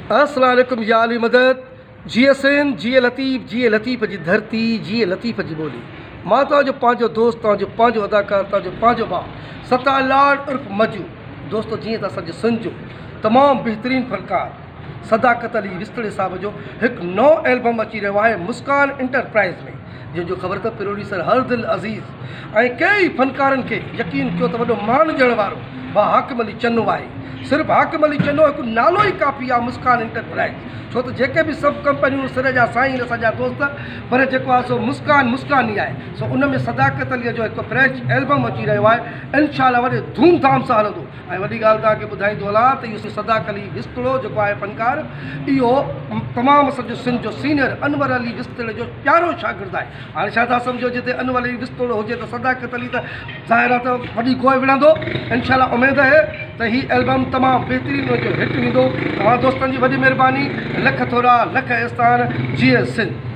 अस्सलाम वालेकुम या अली मदद जिए सिंध जिए लतीफ़ जी धरती जिए लतीफ़ जी ॿोली। मां तव्हांजो पंहिंजो दोस्त, तव्हांजो पंहिंजो अदाकार, तव्हांजो पंहिंजो भाउ सता लाड उर्फ मजू। दोस्तो, जीअं त असांजे सिंध जो तमामु बहितरीनु फनकार सदाकत अली विस्तड़े साहब जो हिकु नओं एल्बम अची रहियो आहे मुस्कान इंटरप्राइज़ में, जंहिंजो ख़बर अथव प्रोड्यूसर हरदिल अज़ीज़ ऐं कई फनकारनि खे यकीन कयो त वॾो मान ॾियण वारो भाउ हाकिम अली चन्नो आहे। सिर्फ़ु हाकिम अली चन्नो हिकु नालो ई काफ़ी आहे मुस्कान इंटरप्राइज़, छो त जेके बि सभु कंपनियूं सिर जा साईं असांजा दोस्त, पर जेको आहे सो मुस्कान ई आहे। सो उन में सदाकत अलीअ जो हिकु फ्रेश एल्बम अची रहियो आहे, इंशाअल्लाह वॾे धूमधाम सां हलंदो। ऐं वॾी ॻाल्हि तव्हांखे ॿुधाईंदो हलां त इहो सदाकत अली विस्तड़ो जेको आहे फनकार, इहो तमामु असांजो सिंध जो सीनियर अनवर अली विस्तड़े जो प्यारो शागिर्दु आहे। हाणे छा था सम्झो, जिते अनवर अली विस्तड़ो हुजे त सदाकत अली त ज़ाहिर आहे त वॾी गोए विढ़ंदो। इंशाअल्लाह उमेदु आहे त हीउ एल्बम तमामु बहितरीनु हिट ईंदो। तव्हां दोस्तनि जी वॾी महिरबानी, लख थोरा लख एहसान। जिए सिंध।